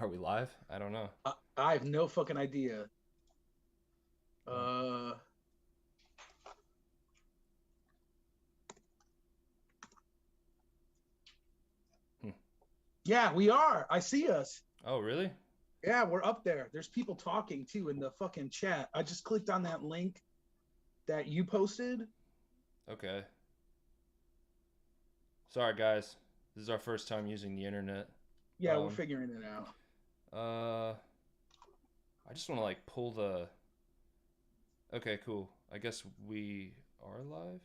Are we live? I don't know. I have no fucking idea. Oh. Uh, Hmm. yeah, we are. I see us. Oh, really? Yeah, we're up there. There's people talking too in the fucking chat. I just clicked on that link that you posted. Okay. Sorry, guys. This is our first time using the internet. Yeah, we're Um, figuring it out. uh, I just want to like pull the. Okay, cool. I guess we are live.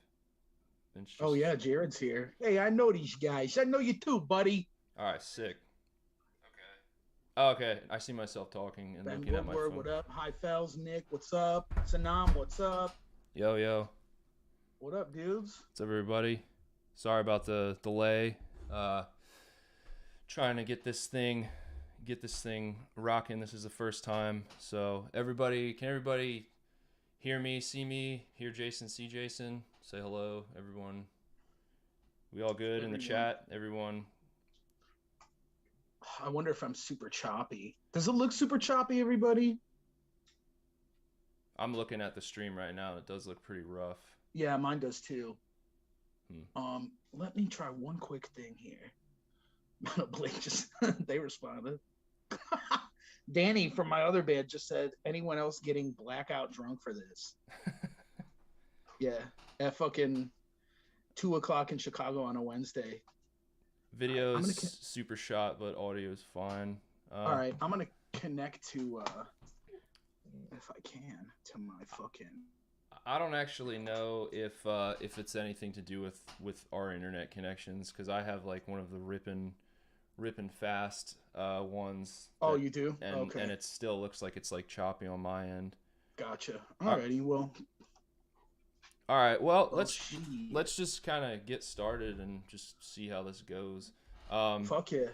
It's Oh just. yeah, Jared's here. Hey, I know these guys. I know you too, buddy. All right, sick. Oh, okay. I see myself talking and Ben looking at my Woodward, phone. what up? Hi, Fells, Nick, what's up? Sanam, what's up? Yo, yo. What up, dudes? What's up, everybody? Sorry about the delay. Uh, Trying to get this thing rocking. This is the first time, so can everybody hear me, see me, hear Jason, see Jason? Say hello, everyone. We all good in the Everyone. chat? Everyone. I wonder if I'm super choppy. Does it look super choppy, everybody? I'm looking at the stream right now. It does look pretty rough. Yeah, mine does too. Hmm. Let me try one quick thing here. Blake just they responded. Danny from my other band just said, anyone else getting blackout drunk for this? Yeah, at fucking 2 o'clock in Chicago on a Wednesday. All right, Video's super shot, but audio's fine. all right, I'm gonna connect to if I can to my fucking. I don't actually know if it's anything to do with our internet connections because I have like one of the ripping fast ones Oh, that you do? and Okay, it still looks like it's like choppy on my end. gotcha. Uh, Alrighty, all right, well well, shit. let's just kind of get started and just see how this goes. Um, Fuck yeah.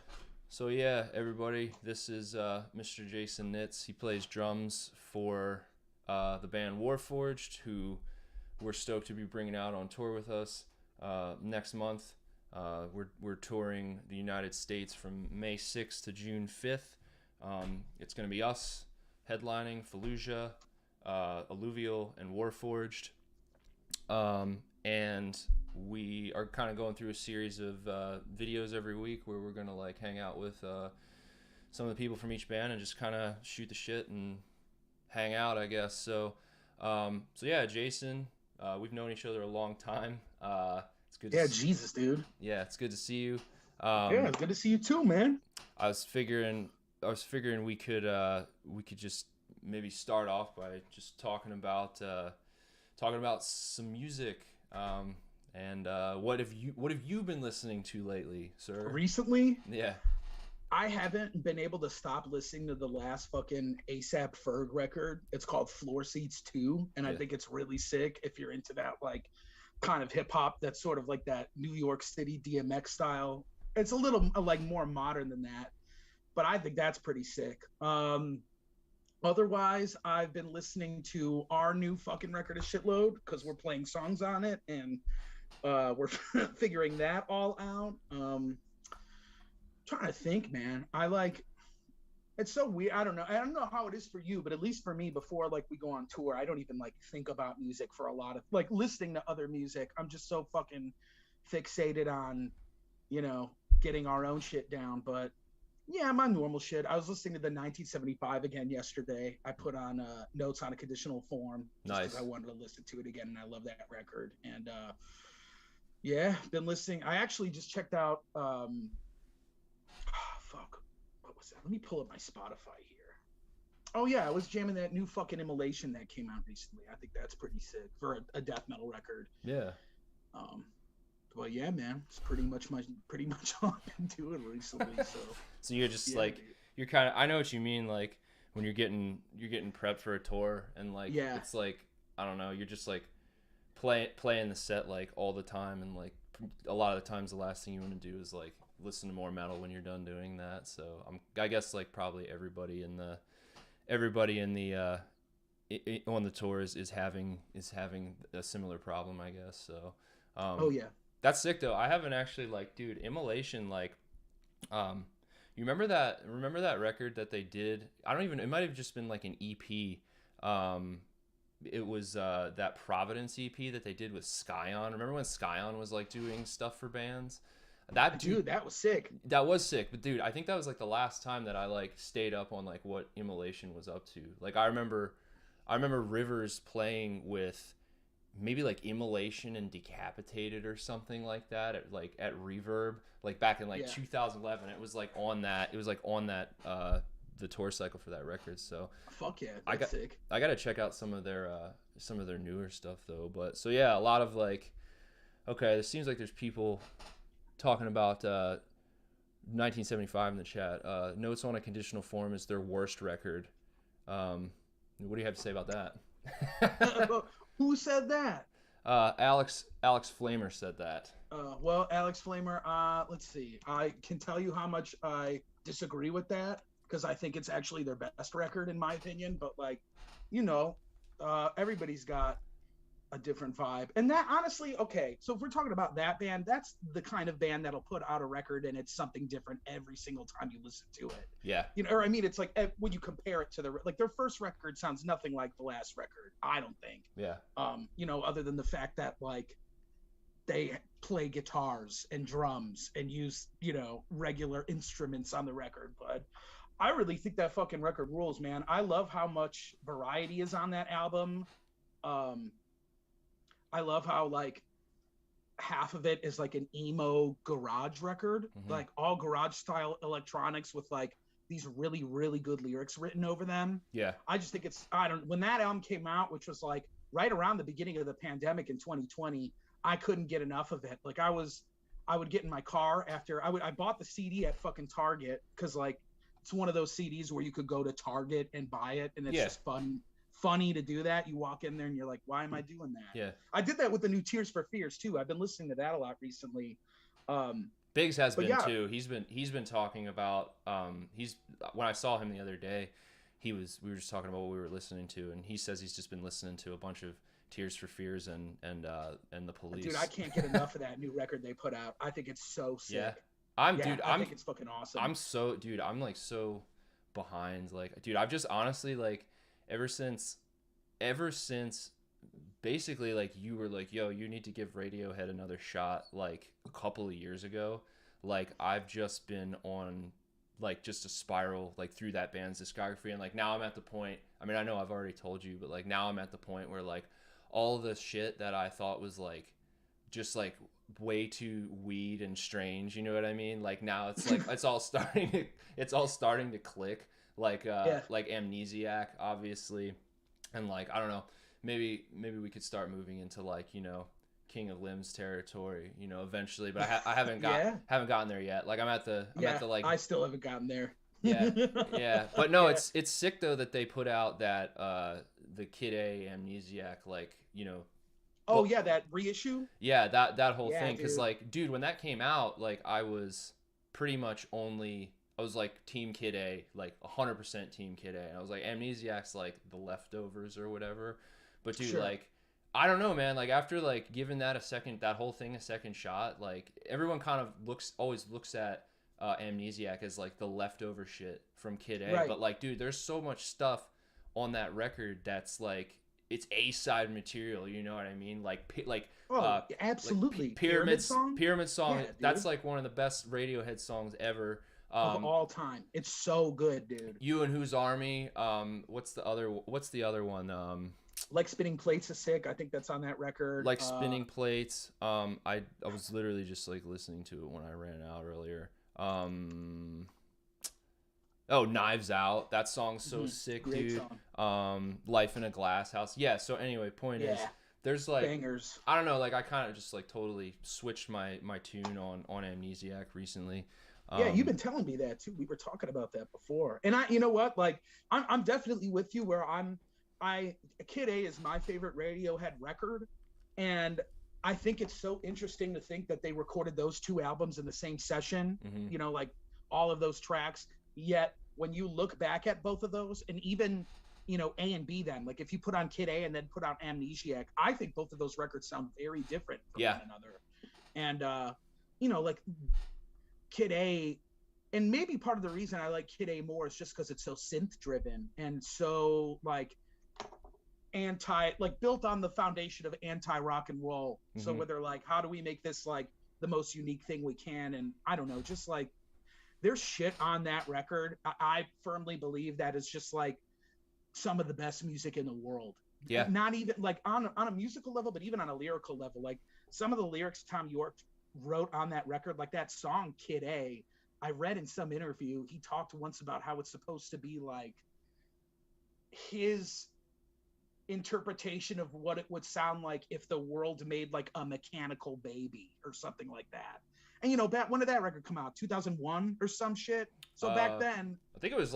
so yeah, everybody, this is Mr. Jason Nitts. He plays drums for the band Warforged, who we're stoked to be bringing out on tour with us next month. We're touring the United States from May 6th to June 5th. It's going to be us headlining Fallujah, Alluvial, and Warforged. And we are kind of going through a series of videos every week where we're going to like hang out with some of the people from each band and just kind of shoot the shit and hang out, I guess. So yeah, Jason, we've known each other a long time. It's good to Yeah, Jesus, dude. yeah, it's good to see you. Yeah, Um, it's good to see you too, man. I was figuring we could just maybe start off by just talking about some music. And what have you been listening to lately, sir? Recently, Yeah, I haven't been able to stop listening to the last fucking ASAP Ferg record. It's called Floor Seats 2, and I yeah. think it's really sick if you're into that like kind of hip hop that's sort of like that New York City DMX style. It's a little like more modern than that, but I think that's pretty sick. Otherwise, I've been listening to our new fucking record a shitload because we're playing songs on it and we're figuring that all out. Trying to think, man. I like it's so weird. I don't know how it is for you, but at least for me, before like we go on tour, I don't even like think about music for a lot of like listening to other music. I'm just so fucking fixated on, you know, getting our own shit down. But yeah, my normal shit. I was listening to the 1975 again yesterday. I put on Notes on a Conditional Form just because I Nice. wanted to listen to it again, and I love that record. And yeah, been listening. I actually just checked out. Fuck, what was that? Let me pull up my Spotify here. Oh yeah, I was jamming that new fucking Immolation that came out recently. I think that's pretty sick for a death metal record. Yeah. Um, but yeah, man, it's pretty much all I've been doing recently. So So you're just yeah, like dude. you're kind of I know what you mean like when you're getting prepped for a tour and like Yeah, it's like I don't know, you're just like playing the set like all the time and like a lot of the times the last thing you want to do is like listen to more metal when you're done doing that. So I guess like probably everybody in the on the tour is having a similar problem, I guess. So oh um yeah, that's sick though. I haven't actually like dude, Immolation like um You remember that? Remember that record that they did? I don't even. It might have just been like an EP. It was that Providence EP that they did with Skyon. Remember when Skyon was like doing stuff for bands? That dude, that was sick. That was sick. But dude, I think that was like the last time that I like stayed up on like what Immolation was up to. Like I remember Rivers playing with maybe like Immolation and Decapitated or something like that at Reverb, like back in like 2011. It was like on that. It was like on that the tour cycle for that record. So fuck yeah, that's sick. I gotta check out some of their newer stuff though. But so yeah, a lot of like, okay, it seems like there's people talking about 1975 in the chat. Notes on a Conditional Form is their worst record. What do you have to say about that? Who said that? Alex Flamer said that. Well, Alex Flamer, let's see. I can tell you how much I disagree with that, because I think it's actually their best record in my opinion. But like, you know, everybody's got a different vibe. And that honestly, okay, so if we're talking about that band, that's the kind of band that'll put out a record and it's something different every single time you listen to it. Yeah. You know, or I mean, it's like when you compare it to their first record sounds nothing like the last record, I don't think. Yeah. You know, other than the fact that like they play guitars and drums and use, you know, regular instruments on the record. But I really think that fucking record rules, man. I love how much variety is on that album. I love how like half of it is like an emo garage record, like all garage style electronics with like these really, really good lyrics written over them. Yeah. I just think when that album came out, which was like right around the beginning of the pandemic in 2020, I couldn't get enough of it. Like I would get in my car after I bought the CD at fucking Target, because like it's one of those CDs where you could go to Target and buy it, and it's just funny to do that. You walk in there and you're like, why am I doing that? Yeah. I did that with the new Tears for Fears too. I've been listening to that a lot recently. Biggs has been too. He's been talking about when I saw him the other day, we were just talking about what we were listening to, and he says he's just been listening to a bunch of Tears for Fears and the Police. Dude, I can't get enough of that new record they put out. I think it's so sick. Yeah. I think it's fucking awesome. I'm like so behind. Like, dude, I've just honestly like ever since basically like you were like, yo, you need to give Radiohead another shot like a couple of years ago. Like I've just been on like just a spiral like through that band's discography, and like now I'm at the point, I mean, I know I've already told you, but like now I'm at the point where like all the shit that I thought was like just like way too weed and strange, you know what I mean? Like now it's like it's all starting to click. Like like Amnesiac, obviously, and like I don't know, maybe we could start moving into like, you know, King of Limbs territory, you know, eventually. But I haven't gotten there yet. Like I'm at the like I still haven't gotten there. yeah. But no, it's sick though that they put out that the Kid A Amnesiac, like, you know. Oh yeah, that reissue. Yeah, that whole thing, because like, dude, when that came out, like I was pretty much I was like Team Kid A, like 100% Team Kid A. And I was like, Amnesiac's like the leftovers or whatever. But dude, like, I don't know, man. Like after like giving that whole thing a second shot, like everyone kind of always looks at Amnesiac as like the leftover shit from Kid A. Right. But like, dude, there's so much stuff on that record that's like, it's A-side material, you know what I mean? Absolutely. Like Pyramid Song. Yeah, that's like one of the best Radiohead songs ever. Of all time. It's so good, dude. You and Whose Army? What's the other one? Like Spinning Plates is sick. I think that's on that record. Like Spinning Plates. I was literally just like listening to it when I ran out earlier. Knives Out. That song's so sick, great dude. Song. Life in a Glass House. Yeah. So anyway, point is, there's like bangers. I don't know. Like I kind of just like totally switched my tune on Amnesiac recently. Yeah, you've been telling me that too. We were talking about that before, and you know what? Like, I'm definitely with you. Where Kid A is my favorite Radiohead record, and I think it's so interesting to think that they recorded those two albums in the same session. You know, like all of those tracks. Yet when you look back at both of those, and even, you know, A and B, then like if you put on Kid A and then put on Amnesiac, I think both of those records sound very different from one another. And you know, like Kid A, and maybe part of the reason I like Kid A more is just because it's so synth driven and so like built on the foundation of anti rock and roll. Mm-hmm. So where they're like, how do we make this like the most unique thing we can? And I don't know, just like there's shit on that record. I firmly believe that is just like some of the best music in the world. Yeah. Not even like on a musical level, but even on a lyrical level. Like some of the lyrics Tom York wrote on that record, like that song Kid A, I read in some interview, he talked once about how it's supposed to be like his interpretation of what it would sound like if the world made like a mechanical baby or something like that. And you know, when did that record come out? 2001 or some shit. So back then, I think it was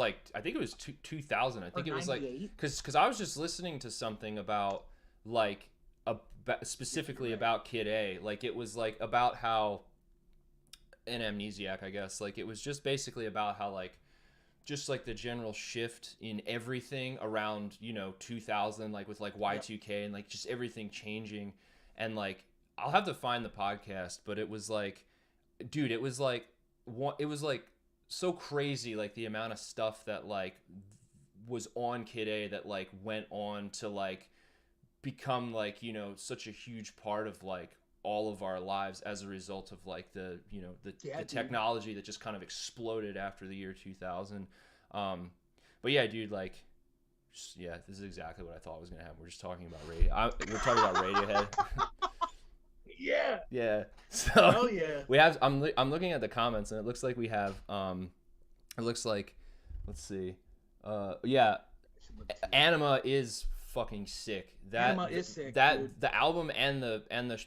2000. I think it was like because I was just listening to something about like specifically about Kid A. Like it was like about how an amnesiac, I guess. Like it was just basically about how like just like the general shift in everything around 2000, like with like Y2K and like just everything changing. And like I'll have to find the podcast, but it was like, dude, it was like so crazy, like the amount of stuff that like was on Kid A that like went on to like become like such a huge part of like all of our lives as a result of like the technology that just kind of exploded after the year 2000. But yeah, dude, like this is exactly what I thought was gonna happen. We're just talking about we're talking about Radiohead. Yeah. So hell yeah. We have. I'm looking at the comments and it looks like we have. It looks like, let's see. Anima is fucking sick. Anima is sick. The album and the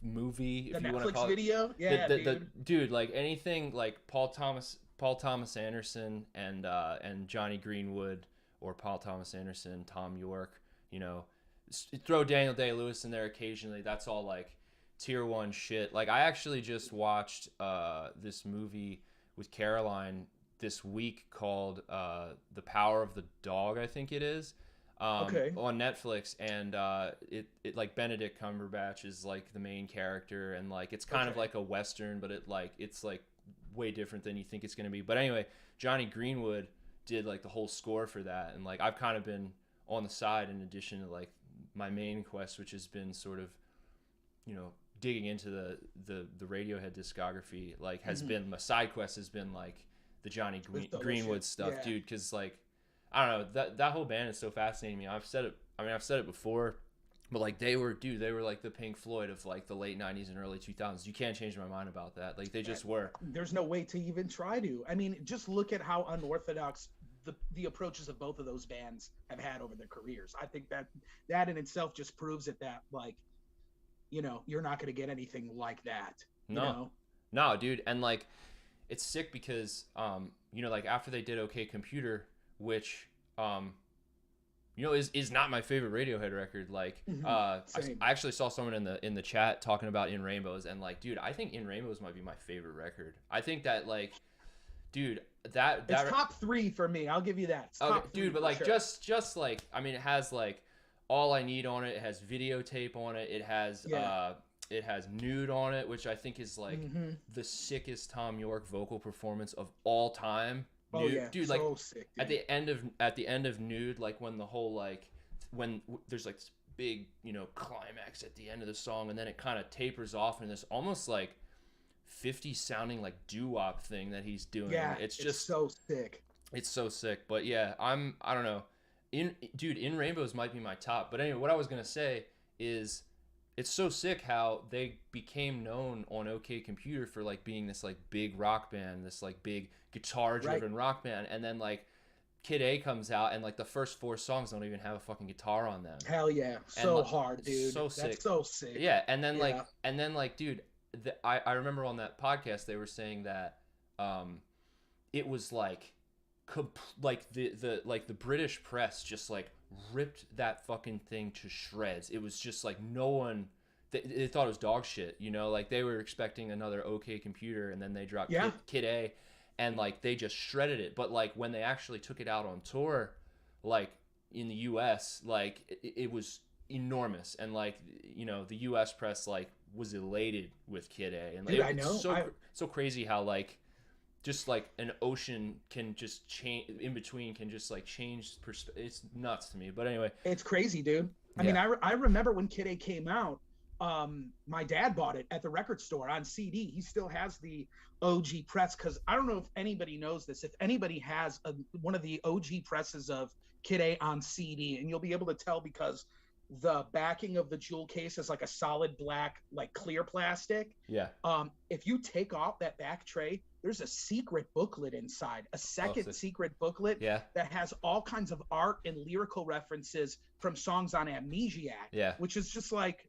movie, if the you want Netflix to call it video. Yeah, dude, like anything like Paul Thomas Anderson and Johnny Greenwood, or Paul Thomas Anderson, Tom York. Throw Daniel Day-Lewis in there occasionally. That's all like tier 1 shit. Like I actually just watched this movie with Caroline this week called The Power of the Dog, I think it is, on Netflix, and it like Benedict Cumberbatch is like the main character, and like it's kind of like a Western, but it's like way different than you think it's gonna be. But anyway, Johnny Greenwood did like the whole score for that, and like I've kind of been on the side in addition to like my main quest, which has been sort of digging into the Radiohead discography. Like has been my side quest has been like the Johnny Greenwood stuff, dude, because like I don't know, that whole band is so fascinating to me. I've said it before, but like they were like the Pink Floyd of like the late 90s and early 2000s. You can't change my mind about that. Like they just were. There's no way to even try to. I mean, just look at how unorthodox the approaches of both of those bands have had over their careers. I think that in itself just proves it, that like you're not going to get anything like that. No, dude. And like it's sick because like after they did OK Computer, which is not my favorite Radiohead record. Like I actually saw someone in the chat talking about In Rainbows, and like, dude, I think In Rainbows might be my favorite record. I think that like, dude, it's top 3 for me. I'll give you that. It's okay, dude, but like just like, I mean, it has like All I Need on it. It has Videotape on it. It has Nude on it, which I think is like the sickest Tom York vocal performance of all time. Nude, dude, like sick, dude. at the end of Nude, like when the whole like when there's like this big climax at the end of the song, and then it kind of tapers off in this almost like 50 sounding like doo-wop thing that he's doing. It's just so sick. It's so sick. But yeah, I don't know. In Rainbows might be my top. But anyway, what I was gonna say is it's so sick how they became known on OK Computer for like being this like big rock band, this like big guitar driven rock band, and then like Kid A comes out and like the first 4 songs don't even have a fucking guitar on them. Hell yeah. So hard, dude. So sick. That's so sick. Yeah, and then like dude, I remember on that podcast they were saying that it was like the British press just like ripped that fucking thing to shreds. It was just like no one, they thought it was dog shit, like they were expecting another OK Computer, and then they dropped Kid A, and like they just shredded it. But like when they actually took it out on tour, like in the US, like it was enormous, and like the US press like was elated with Kid A, and like, dude, I know. So crazy how like just like an ocean can just change in between, can just like change it's nuts to me. But anyway, it's crazy, dude. I yeah. mean, I remember when Kid A came out. My dad bought it at the record store on CD. He still has the OG press, because I don't know if anybody knows this. If anybody has one of the OG presses of Kid A on CD, and you'll be able to tell because the backing of the jewel case is like a solid black, like clear plastic. Yeah. If you take off that back tray, there's a secret booklet inside, a second secret booklet that has all kinds of art and lyrical references from songs on Amnesiac. Yeah. Which is just like,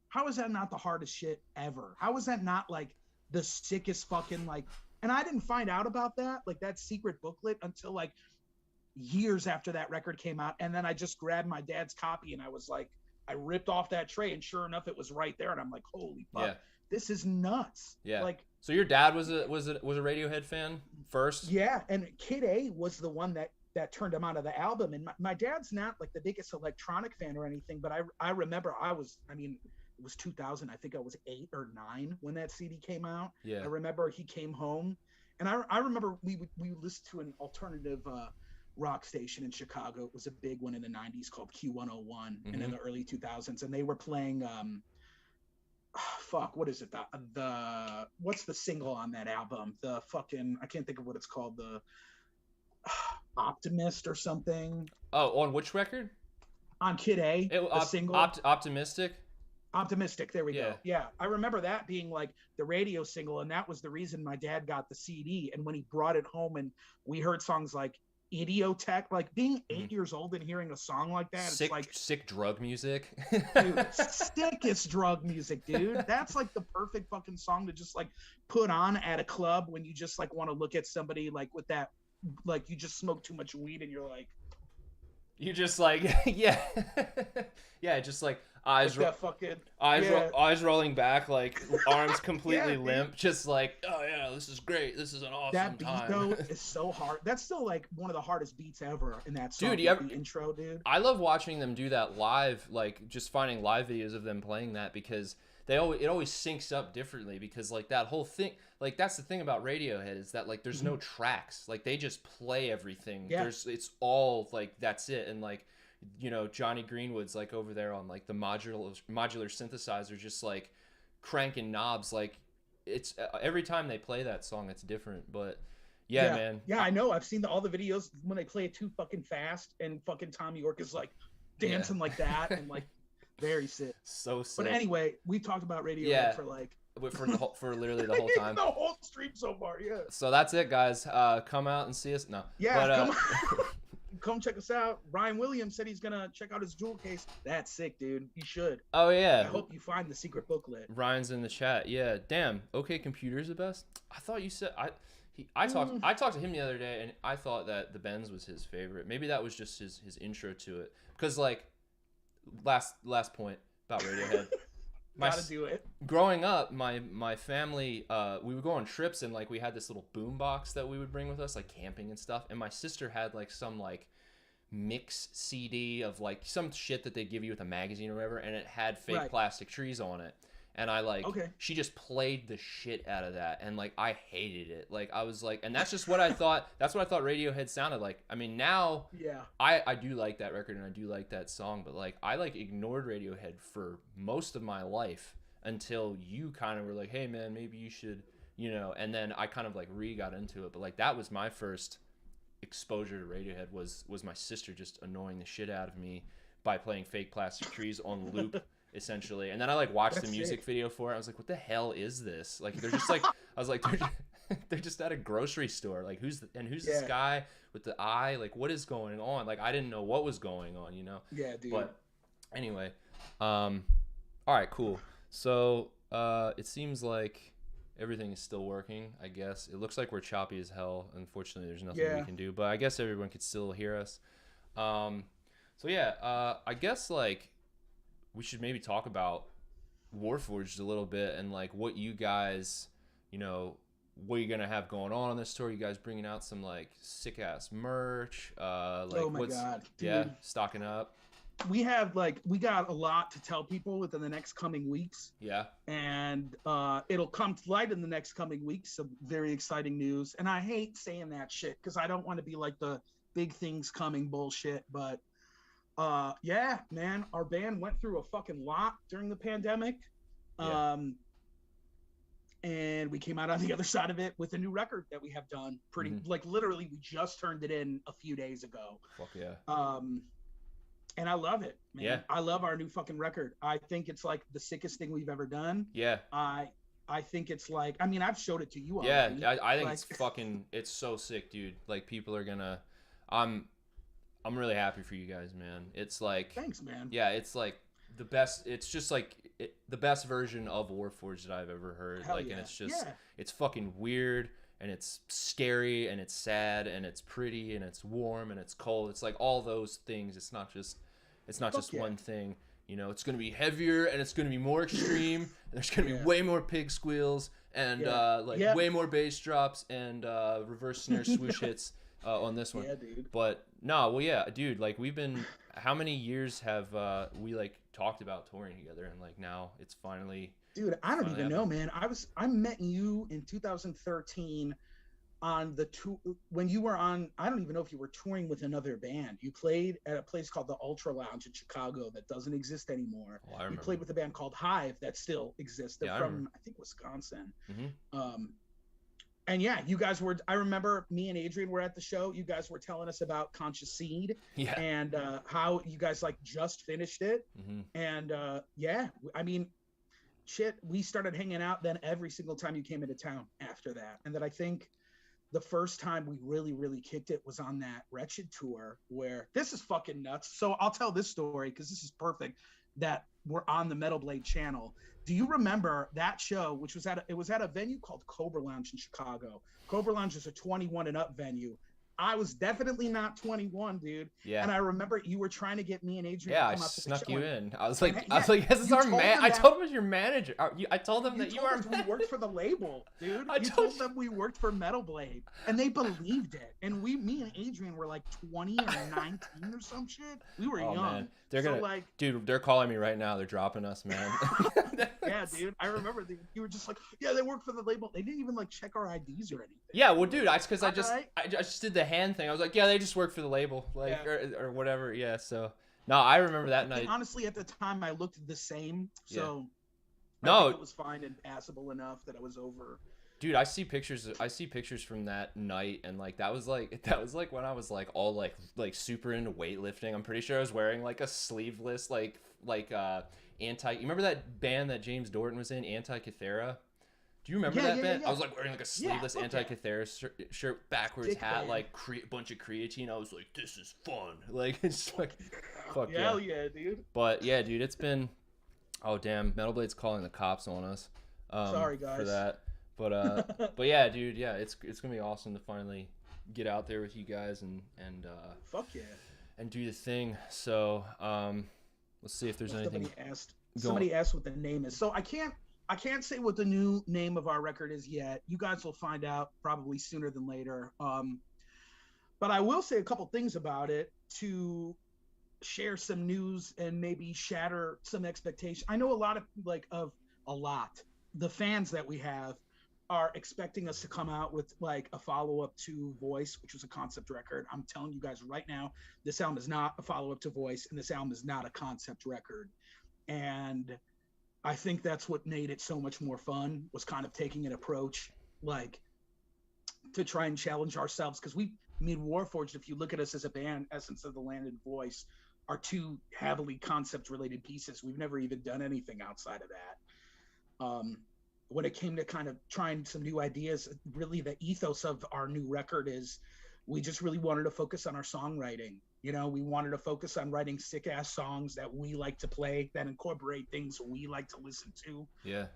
how is that not the hardest shit ever? How is that not like the sickest fucking like, and I didn't find out about that, like that secret booklet, until like years after that record came out. And then I just grabbed my dad's copy and I was like, I ripped off that tray and sure enough, it was right there. And I'm like, holy fuck, this is nuts. Yeah. Like, so your dad was a Radiohead fan first? Yeah. And Kid A was the one that turned him out of the album. And my dad's not like the biggest electronic fan or anything, but I remember it was 2000. I think I was 8 or 9 when that CD came out. Yeah. I remember he came home, and I remember we listened to an alternative rock station in Chicago. It was a big one in the 90s called Q101, and in the early 2000s, and they were playing what is it? The what's the single on that album? The fucking, I can't think of what it's called. The Optimist or something. Oh, on which record? On Kid A. The single. Optimistic. Optimistic, there we go. Yeah, I remember that being like the radio single, and that was the reason my dad got the CD. And when he brought it home and we heard songs like Idiotech, like being 8 years old and hearing a song like that, it's like sick drug music. Dude, sickest drug music, dude. That's like the perfect fucking song to just like put on at a club when you just like want to look at somebody like with that, like you just smoke too much weed and you're like, you just like just like eyes rolling back, like arms completely limp, just like, oh yeah, this is great, this is an awesome that beat time. Though is so hard. That's still like one of the hardest beats ever in that song. Dude, the intro, dude. I love watching them do that live, like just finding live videos of them playing that, because it always syncs up differently, because like that whole thing, like that's the thing about Radiohead, is that like there's no tracks, like they just play everything. It's all like that's it. And like, you know, Johnny Greenwood's like over there on like the modular synthesizer, just like cranking knobs. Like it's every time they play that song, it's different. But man. Yeah, I know. I've seen all the videos when they play it too fucking fast, and fucking Tom York is like dancing like that, and like very sick. So sick. But anyway, we talked about Radiohead for like for literally the whole time. The whole stream so far, So that's it, guys. Come out and see us. No. Yeah, but, come check us out. Ryan Williams said he's gonna check out his jewel case. That's sick, dude. You should. Oh yeah. I hope you find the secret booklet. Ryan's in the chat. Yeah. Damn. OK Computer's the best. I thought you said I talked to him the other day, and I thought that the Benz was his favorite. Maybe that was just his intro to it. Because like last point about Radiohead. Gotta do it. Growing up, my family, we would go on trips, and like we had this little boom box that we would bring with us, like camping and stuff. And my sister had like some like mix CD of like some shit that they give you with a magazine or whatever, and it had fake plastic trees on it. And I like, she just played the shit out of that, and like I hated it. Like I was like, and that's just what I thought. That's what I thought Radiohead sounded like. I mean, now, I do like that record and I do like that song, but like I like ignored Radiohead for most of my life until you kind of were like, hey man, maybe you should, you know. And then I kind of like got into it. But like that was my first exposure to Radiohead, was my sister just annoying the shit out of me by playing fake plastic trees on loop. Essentially. And then I like watched the music video for it. I was like, what the hell is this? Like they're just like, I was like, they're just at a grocery store. Like who's this guy with the eye? Like what is going on? Like I didn't know what was going on, you know? Yeah, dude. But anyway, all right, cool. So it seems like everything is still working, I guess. It looks like we're choppy as hell. Unfortunately, there's nothing we can do, but I guess everyone could still hear us. So yeah, I guess like we should maybe talk about Warforged a little bit, and like what you guys, you know, what you're gonna have going on this tour. You guys bringing out some like sick ass merch. Like oh my god, dude. Yeah, stocking up. we got a lot to tell people within the next coming weeks. Yeah. And it'll come to light in the next coming weeks. Some very exciting news. And I hate saying that shit because I don't want to be like the big things coming bullshit. But yeah, man, our band went through a fucking lot during the pandemic. Yeah. And we came out on the other side of it with a new record that we have done. Like literally, we just turned it in a few days ago. Fuck yeah. And I love it, man. Yeah. I love our new fucking record. I think it's like the sickest thing we've ever done. Yeah. I think it's like, I mean, I've showed it to you already. Yeah, I think it's fucking, it's so sick, dude. Like, people are gonna, I'm really happy for you guys, man. It's like, thanks, man. Yeah, it's like the best, it's just like the best version of Warforged that I've ever heard. Hell like, yeah. And it's just, it's fucking weird, and it's scary, and it's sad, and it's pretty, and it's warm, and it's cold. It's like all those things. It's not just one thing. You know, it's going to be heavier, and it's going to be more extreme, and there's going to be way more pig squeals, and way more bass drops, and reverse snare swoosh hits on this one. Yeah, dude. But no, well, yeah, dude, like, we've been, how many years have we like talked about touring together, and like now it's finally. Dude, I don't even know, man. I met you in 2013 on the tour when you were on. I don't even know if you were touring with another band. You played at a place called the Ultra Lounge in Chicago that doesn't exist anymore. Oh, I remember. You played with a band called Hive that still exists. They're from I think Wisconsin. And yeah, you guys were. I remember me and Adrian were at the show. You guys were telling us about Conscious Seed and how you guys like just finished it. And yeah, I mean. Shit, we started hanging out then every single time you came into town after that. And then I think the first time we really, really kicked it was on that Wretched tour where this is fucking nuts. So I'll tell this story because this is perfect that we're on the Metal Blade channel. Do you remember that show, which was at a venue called Cobra Lounge in Chicago? Cobra Lounge is a 21 and up venue. I was definitely not 21, dude. Yeah. And I remember you were trying to get me and Adrian to come I up to snuck the show. You in. I was like, this is our man. I told him it was your manager. I told them that you are. We worked for the label, dude. You told them we worked for Metal Blade, and they believed it. And me and Adrian were like 20 or 19 or some shit. We were young. Man. They're gonna, dude. They're calling me right now. They're dropping us, man. Yeah, dude. I remember you were just like, yeah, they work for the label. They didn't even like check our IDs or anything. Yeah, well, dude, I just did the hand thing. I was like, yeah, they just work for the label, like or whatever. Yeah, so no, I remember that night. Honestly, at the time, I looked the same, so no, it was fine and passable enough that I was over. Dude, I see pictures from that night, and like that was like when I was like all like super into weightlifting. I'm pretty sure I was wearing like a sleeveless like anti. You remember that band that James Dorton was in, Anti-Cathera? Do you remember that band? Yeah. I was like wearing like a sleeveless Anti-Cathera shirt, backwards hat, like bunch of creatine. I was like, this is fun. Like it's like, fuck yeah. Hell yeah, dude. But yeah, dude, it's been. Oh damn, Metal Blade's calling the cops on us. Sorry guys for that. But yeah, dude, yeah, it's gonna be awesome to finally get out there with you guys and fuck yeah, and do the thing. So let's see if there's anything. Somebody asked what the name is. So I can't say what the new name of our record is yet. You guys will find out probably sooner than later. But I will say a couple things about it to share some news and maybe shatter some expectation. I know a lot of the fans that we have are expecting us to come out with like a follow-up to Voice, which was a concept record. I'm telling you guys right now, this album is not a follow-up to Voice, and this album is not a concept record. And I think that's what made it so much more fun, was kind of taking an approach like to try and challenge ourselves. Because Warforged, if you look at us as a band, Essence of the Land and Voice are two heavily concept related pieces. We've never even done anything outside of that. When it came to kind of trying some new ideas, really the ethos of our new record is we just really wanted to focus on our songwriting. You know, we wanted to focus on writing sick ass songs that we like to play, that incorporate things we like to listen to. Yeah.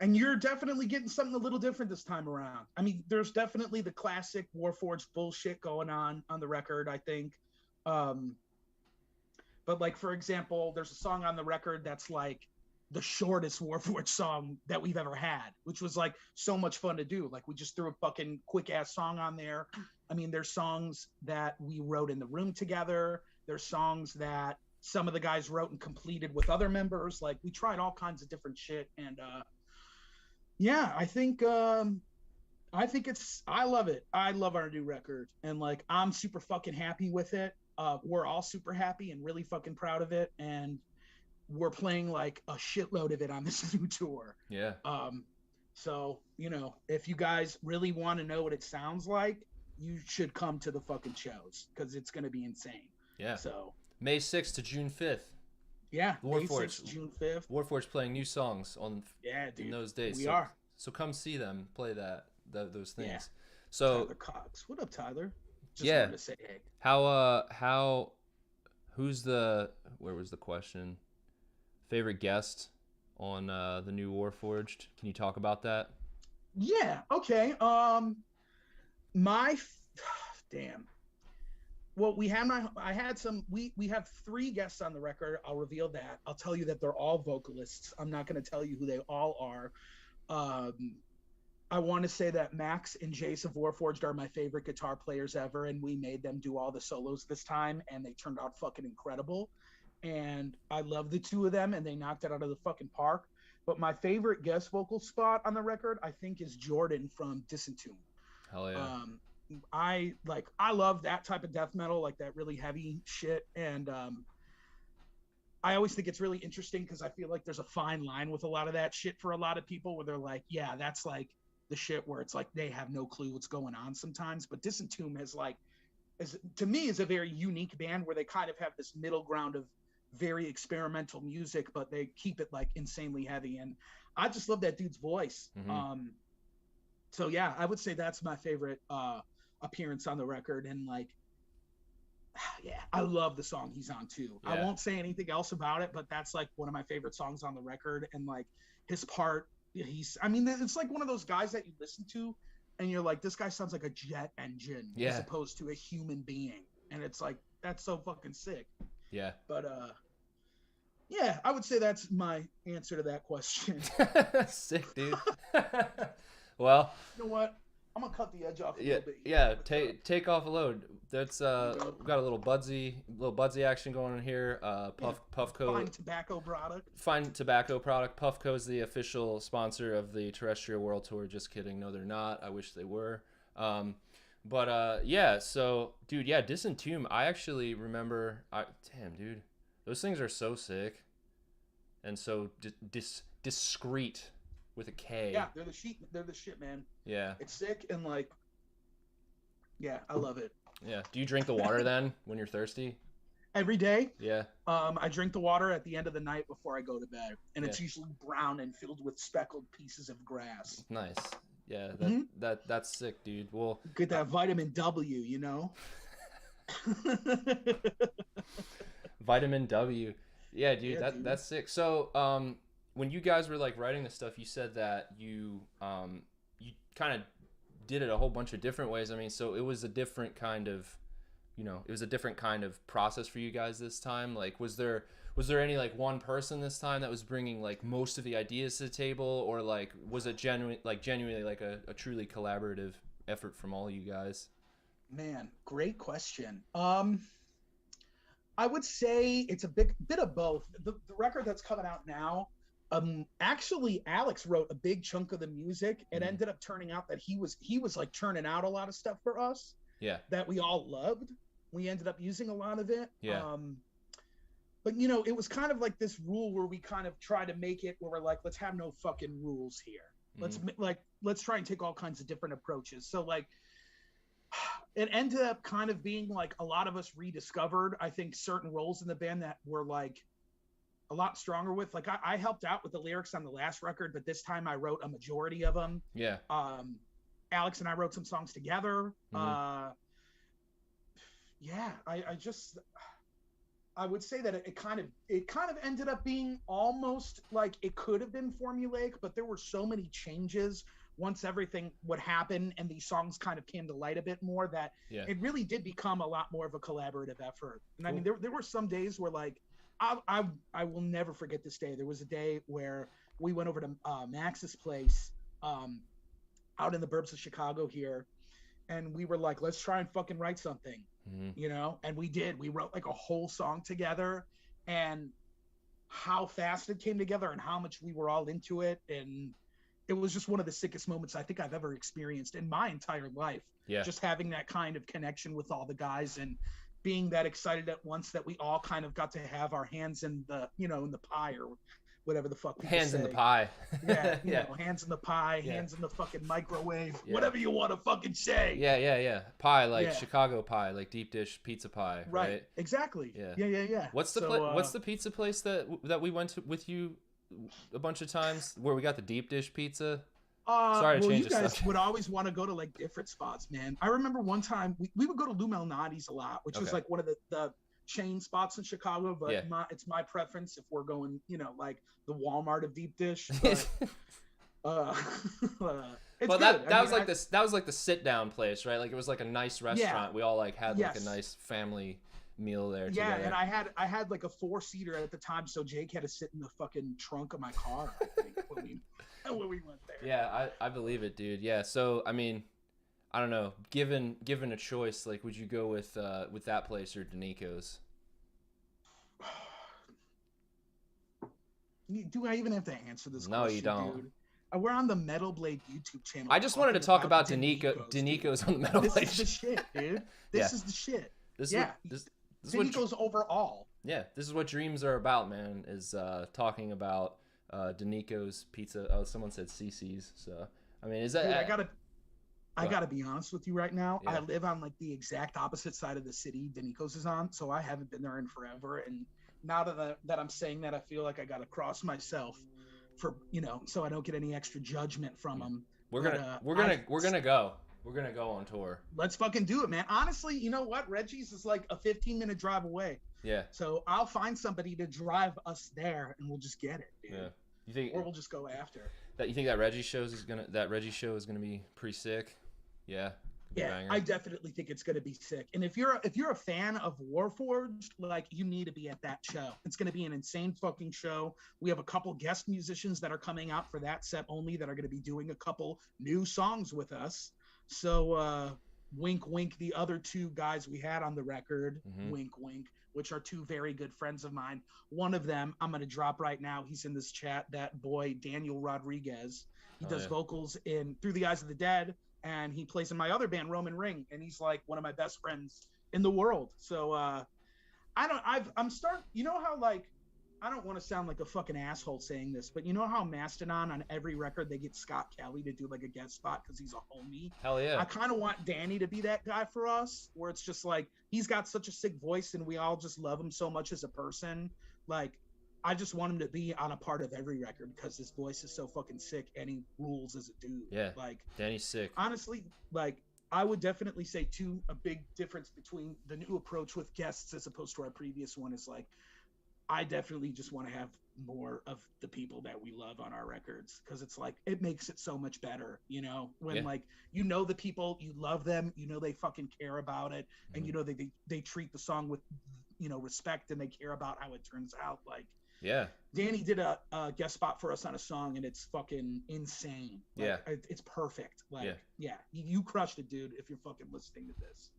And you're definitely getting something a little different this time around. I mean, there's definitely the classic Warforged bullshit going on the record, I think. But like, for example, there's a song on the record that's like the shortest Warforged song that we've ever had, which was like so much fun to do. Like we just threw a fucking quick ass song on there. I mean, there's songs that we wrote in the room together. There's songs that some of the guys wrote and completed with other members. Like we tried all kinds of different shit, and yeah, I think I love it. I love our new record, and like I'm super fucking happy with it. We're all super happy and really fucking proud of it, and we're playing like a shitload of it on this new tour. Yeah. So, you know, if you guys really want to know what it sounds like, you should come to the fucking shows because it's going to be insane. Yeah. So May 6th to June 5th. Yeah. May Warforged. 6th, June 5th. Warforged playing new songs in those days. We are. So come see them play those things. Yeah. So Tyler Cox. What up, Tyler? Just wanted to say hey. Where was the question? Favorite guest on the new Warforged? Can you talk about that? Yeah. Okay. Damn. Well, we have 3 guests on the record. I'll reveal that. I'll tell you that they're all vocalists. I'm not going to tell you who they all are. I want to say that Max and Jason of Warforged are my favorite guitar players ever, and we made them do all the solos this time, and they turned out fucking incredible. And I love the 2 of them, and they knocked it out of the fucking park. But my favorite guest vocal spot on the record, I think, is Jordan from Disentomb. Hell yeah. I love that type of death metal, like that really heavy shit. And I always think it's really interesting because I feel like there's a fine line with a lot of that shit for a lot of people where they're like, yeah, that's like the shit where it's like they have no clue what's going on sometimes. But Disentomb to me is a very unique band where they kind of have this middle ground of very experimental music, but they keep it like insanely heavy. And I just love that dude's voice. Mm-hmm. So yeah, I would say that's my favorite appearance on the record. And like, yeah, I love the song he's on too. Yeah. I won't say anything else about it, but that's like one of my favorite songs on the record. And like his part, it's like one of those guys that you listen to and you're like, this guy sounds like a jet engine as opposed to a human being. And it's like, that's so fucking sick. Yeah. But yeah, I would say that's my answer to that question. Sick, dude. Well, you know what? I'm gonna cut the edge off a little bit. Yeah, take off a load. That's we've got a little budsy action going on here. Puffco. Fine tobacco product. Puffco's the official sponsor of the Terrestrial World Tour. Just kidding. No, they're not. I wish they were. Yeah. So, dude, yeah, Disentomb. I actually remember. Damn, dude, those things are so sick, and so discreet. With a K. Yeah, they're the shit, man. Yeah. It's sick and like, yeah, I love it. Yeah. Do you drink the water then when you're thirsty? Every day. Yeah. I drink the water at the end of the night before I go to bed, and it's usually brown and filled with speckled pieces of grass. Nice. Yeah. That's sick, dude. Well, get that vitamin W, you know. Vitamin W. Yeah, dude. That's sick. So, when you guys were like writing this stuff, you said that you kind of did it a whole bunch of different ways. I mean, so it was a different kind of, process for you guys this time. Like, was there any like one person this time that was bringing like most of the ideas to the table, or like was it genuinely like a truly collaborative effort from all you guys? Man, great question. I would say it's a bit of both. The record that's coming out now. Actually, Alex wrote a big chunk of the music. It ended up turning out that he was like churning out a lot of stuff for us. Yeah. That we all loved. We ended up using a lot of it. Yeah. But you know, it was kind of like this rule where we kind of try to make it where we're like, let's have no fucking rules here. Let's try and take all kinds of different approaches. So like, it ended up kind of being like a lot of us rediscovered, I think, certain roles in the band that were like a lot stronger with. Like I helped out with the lyrics on the last record, but this time I wrote a majority of them. Yeah. Alex and I wrote some songs together. Yeah, I would say that it kind of ended up being almost like it could have been formulaic, but there were so many changes once everything would happen and these songs kind of came to light a bit more that it really did become a lot more of a collaborative effort. And cool. I mean, there were some days where like, I will never forget this day. There was a day where we went over to Max's place out in the burbs of Chicago here, and we were like, let's try and fucking write something, you know? And we did. We wrote like a whole song together, and how fast it came together and how much we were all into it. And it was just one of the sickest moments I think I've ever experienced in my entire life. Yeah. Just having that kind of connection with all the guys and being that excited at once that we all kind of got to have our hands in the, you know, in the pie or whatever the fuck people hands say. in the pie. Yeah, you know, hands in the pie, hands in the fucking microwave, whatever you want to fucking say. Yeah. Pie, like Chicago pie, like deep dish pizza pie, right? Exactly. Yeah. What's the what's the pizza place that we went to with you a bunch of times where we got the deep dish pizza? Sorry to change you guys would always want to go to like different spots, man. I remember one time we would go to Lou Malnati's a lot, which was like one of the chain spots in Chicago, but it's my preference if we're going, you know, like the Walmart of deep dish. But, well, that was like the sit down place, right? Like it was like a nice restaurant. We all like had like a nice family meal there together. Yeah, and I had like a 4-seater at the time, so Jake had to sit in the fucking trunk of my car, I think, when we went there. Yeah, I believe it, dude. Yeah, so I mean, I don't know. Given a choice, like, would you go with that place or Danico's? Do I even have to answer this question? No, you don't. Dude? We're on the Metal Blade YouTube channel. I just wanted to talk about Danico's on the Metal Blade. This is the shit, dude. This is the shit. Danico's overall. Yeah, this is what dreams are about, man. Is talking about Danico's pizza. Oh, someone said CC's. So I mean, is that? Dude, I gotta be honest with you right now. I live on like the exact opposite side of the city Danico's is on, so I haven't been there in forever. And now that I'm saying that, I feel like I gotta cross myself for, you know, so I don't get any extra judgment from them. We're gonna go on tour. Let's fucking do it, man. Honestly, you know what? Reggie's is like a 15-minute drive away. Yeah. So I'll find somebody to drive us there, and we'll just get it, dude. Yeah. You think? Or we'll just go after. You think that Reggie show is gonna be pretty sick? Yeah. Yeah, I definitely think it's gonna be sick. And if you're a fan of Warforged, like, you need to be at that show. It's gonna be an insane fucking show. We have a couple guest musicians that are coming out for that set only that are gonna be doing a couple new songs with us. So wink wink, the other two guys we had on the record, wink wink, which are two very good friends of mine. One of them I'm gonna drop right now. He's in this chat, that boy Daniel Rodriguez. He does vocals in Through the Eyes of the Dead, and he plays in my other band, Roman Ring, and he's like one of my best friends in the world. So I'm starting, you know how, like, I don't want to sound like a fucking asshole saying this, but you know how Mastodon on every record they get Scott Kelly to do like a guest spot because he's a homie? Hell yeah. I kind of want Danny to be that guy for us, where it's just like he's got such a sick voice and we all just love him so much as a person. Like, I just want him to be on a part of every record because his voice is so fucking sick and he rules as a dude. Yeah, like, Danny's sick. Honestly, like, I would definitely say a big difference between the new approach with guests as opposed to our previous one is, like, I definitely just want to have more of the people that we love on our records, because it's like, it makes it so much better, you know, when like, you know, the people, you love them, you know, they fucking care about it, and you know, they treat the song with, you know, respect, and they care about how it turns out. Like, Danny did a guest spot for us on a song, and it's fucking insane. Like, it's perfect. Like, you crushed it, dude. If you're fucking listening to this,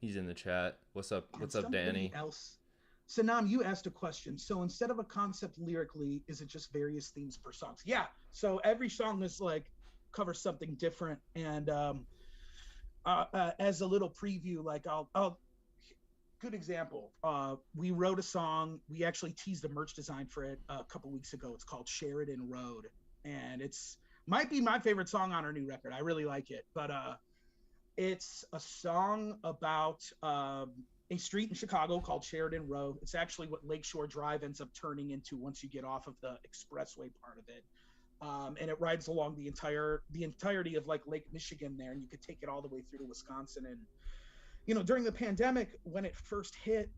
he's in the chat. What's up, Danny? Sanam, you asked a question. So instead of a concept lyrically, is it just various themes per songs? Yeah. So every song is like covers something different. And as a little preview, like I'll good example. We wrote a song. We actually teased a merch design for it a couple weeks ago. It's called Sheridan Road, and might be my favorite song on our new record. I really like it, but it's a song about a street in Chicago called Sheridan Road. It's actually what Lakeshore Drive ends up turning into once you get off of the expressway part of it. And it rides along the entirety of like Lake Michigan there, and you could take it all the way through to Wisconsin. And, you know, during the pandemic, when it first hit,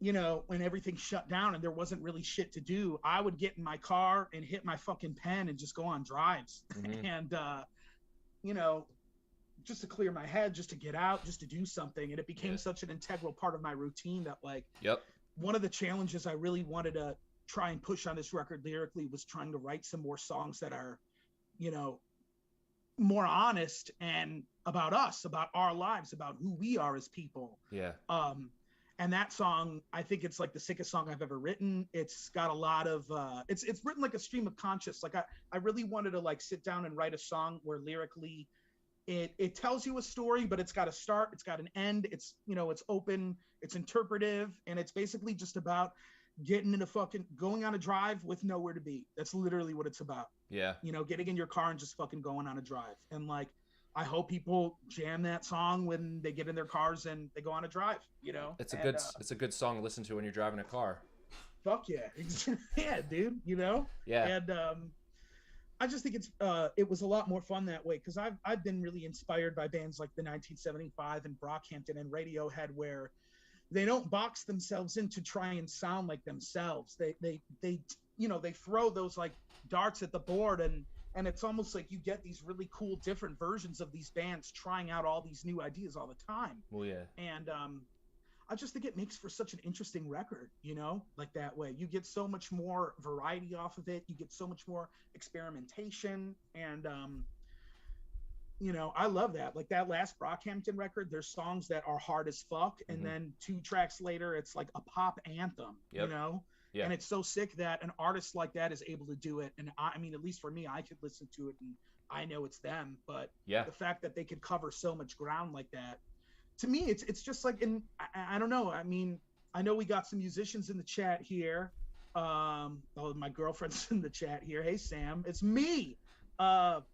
you know, when everything shut down and there wasn't really shit to do, I would get in my car and hit my fucking pen and just go on drives. And, you know, just to clear my head, just to get out, just to do something. And it became such an integral part of my routine that, like, one of the challenges I really wanted to try and push on this record lyrically was trying to write some more songs that are, you know, more honest and about us, about our lives, about who we are as people. Yeah. And that song, I think it's like the sickest song I've ever written. It's got a lot of it's written like a stream of conscious. Like I really wanted to like sit down and write a song where lyrically it tells you a story, but it's got a start, it's got an end, it's, you know, it's open, it's interpretive, and it's basically just about getting in a fucking going on a drive with nowhere to be. That's literally what it's about. Yeah. You know, getting in your car and just fucking going on a drive. And like, I hope people jam that song when they get in their cars and they go on a drive, you know. It's a good song to listen to when you're driving a car. Fuck yeah. Yeah, dude, you know? Yeah. And I just think it was a lot more fun that way, because I've been really inspired by bands like the 1975 and Brockhampton and Radiohead, where they don't box themselves in to try and sound like themselves. They you know, they throw those like darts at the board, and it's almost like you get these really cool different versions of these bands trying out all these new ideas all the time. Well, yeah. And I just think it makes for such an interesting record, you know, like that way. You get so much more variety off of it. You get so much more experimentation. And, you know, I love that. Like that last Brockhampton record, there's songs that are hard as fuck. And then 2 tracks later, it's like a pop anthem, you know? Yeah. And it's so sick that an artist like that is able to do it. And I mean, at least for me, I could listen to it and I know it's them. But the fact that they could cover so much ground like that, to me, it's just like, I don't know. I mean, I know we got some musicians in the chat here. Oh, my girlfriend's in the chat here. Hey, Sam, it's me. Fuck,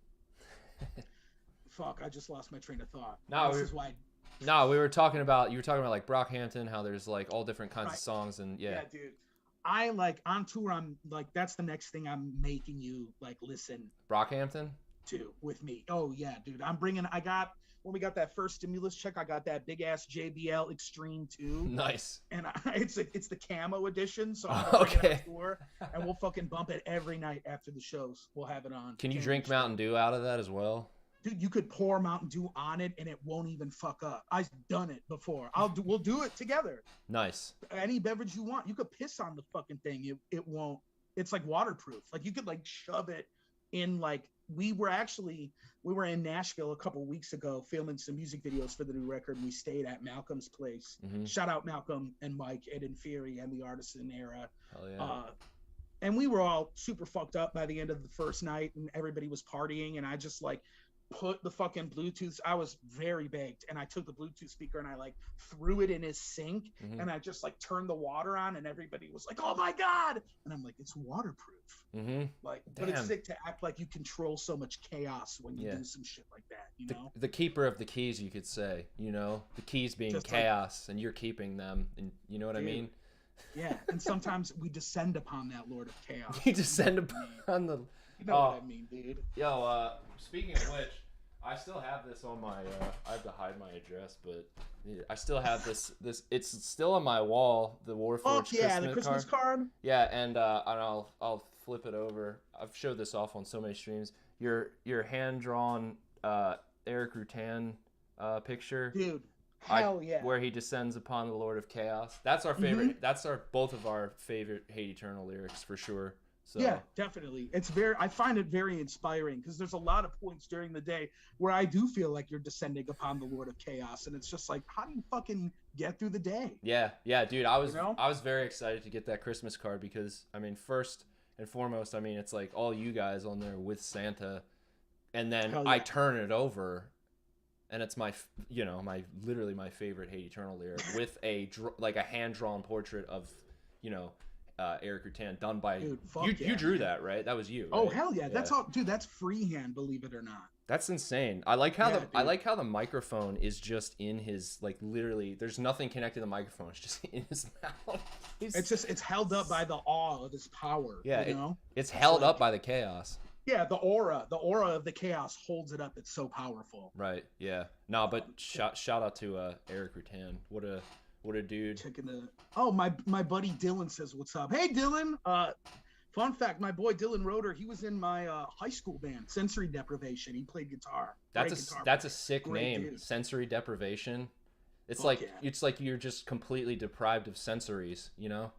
I just lost my train of thought. We were talking about, like Brockhampton, how there's like all different kinds of songs, and yeah, dude. I like on tour, I'm like, that's the next thing I'm making you like listen. Brockhampton? To with me. Oh yeah, dude. When we got that first stimulus check, I got that big ass JBL Extreme 2. Nice. And it's the camo edition, so I'm gonna bring it on tour, and we'll fucking bump it every night after the shows. We'll have it on. Can you drink Mountain Dew out of that as well? Dude, you could pour Mountain Dew on it and it won't even fuck up. I've done it before. We'll do it together. Nice. Any beverage you want, you could piss on the fucking thing. It won't. It's like waterproof. Like you could like shove it in. Like we were in Nashville a couple weeks ago filming some music videos for the new record, and we stayed at Malcolm's place. Shout out Malcolm and Mike, Ed and Fury, and the Artisan Era. Hell yeah. And we were all super fucked up by the end of the first night, and everybody was partying, and I just like put the fucking Bluetooth, I was very baked, and I took the Bluetooth speaker and I like threw it in his sink, and I just like turned the water on, and everybody was like, oh my God. And I'm like, it's waterproof. Like, but it's sick to act like you control so much chaos when you do some shit like that, you know? The keeper of the keys, you could say, you know, the keys being just chaos, and you're keeping them, and you know what I mean? Yeah, and sometimes we descend upon that Lord of Chaos. You descend upon the... You know what I mean, dude. Yo, speaking of which, I still have this on my, I have to hide my address, but I still have this, it's still on my wall, the Warforged the Christmas card. Yeah, and I'll flip it over. I've showed this off on so many streams. Your hand-drawn Eric Rutan picture. Dude, hell yeah. Where he descends upon the Lord of Chaos. That's our favorite, that's both of our favorite Hate Eternal lyrics, for sure. So. Yeah, definitely. I find it very inspiring, because there's a lot of points during the day where I do feel like you're descending upon the Lord of Chaos, and it's just like, how do you fucking get through the day? Yeah, dude. I was very excited to get that Christmas card, because I mean, first and foremost, I mean, it's like all you guys on there with Santa, and then I turn it over, and it's my literally my favorite Hate Eternal lyric with a hand drawn portrait of, you know, Eric Rutan, done by you drew that, right? That was you, right? Oh hell yeah. That's all, dude. That's freehand, believe it or not. That's insane. I like how the microphone is just in his, like, literally there's nothing connected to the microphone, it's just in his mouth. It's held up by the awe of his power. Yeah, you know? It's held up by the chaos. Yeah, the aura of the chaos holds it up. It's so powerful. Right. Yeah. No, but shout out to Eric Rutan. What a dude. My buddy Dylan says what's up. Hey Dylan. Fun fact, my boy Dylan Roeder, he was in my high school band, Sensory Deprivation. He played guitar. That's a sick name. Dude. Sensory Deprivation. It's like you're just completely deprived of sensories, you know?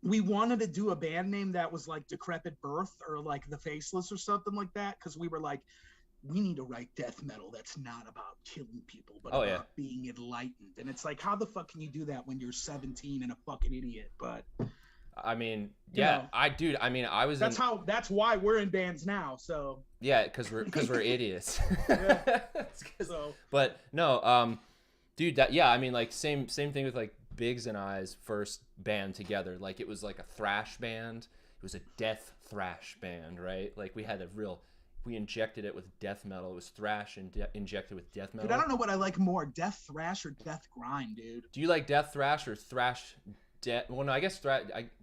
We wanted to do a band name that was like Decrepit Birth or like The Faceless or something like that, because we were like, we need to write death metal that's not about killing people, but Oh, about yeah. being enlightened. And it's like, how the fuck can you do that when you're 17 and a fucking idiot? But I mean, you yeah, know, I was in. that's why we're in bands now. So Yeah, because we're idiots. Yeah. So But no, dude, I mean, like same thing with like Biggs and I's first band together. Like it was like a thrash band. It was a death thrash band, right? Like we injected it with death metal. It was thrash and injected with death metal. dude, I don't know what I like more, death thrash or death grind, dude. Do you like death thrash or thrash? Well, no, I guess thrash.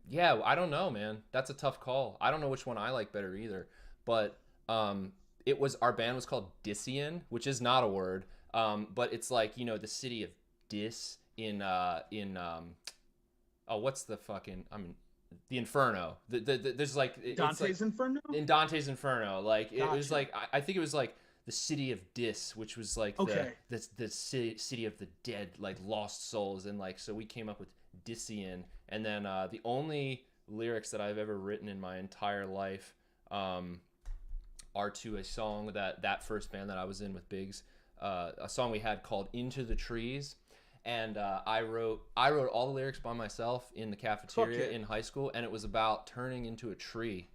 Yeah, I don't know, man. That's a tough call. I don't know which one I like better either. But our band was called Dissian, which is not a word. But it's like, the city of Dis in what's the fucking, the Inferno. There's like Dante's Inferno? In Dante's Inferno, like it Gotcha. was like I think it was like the city of Dis, which was like Okay. the city of the dead, like lost souls, and like so we came up with Dissian, and then the only lyrics that I've ever written in my entire life are to a song that first band that I was in with Biggs, a song we had called Into the Trees. And I wrote all the lyrics by myself in the cafeteria in high school, and it was about turning into a tree,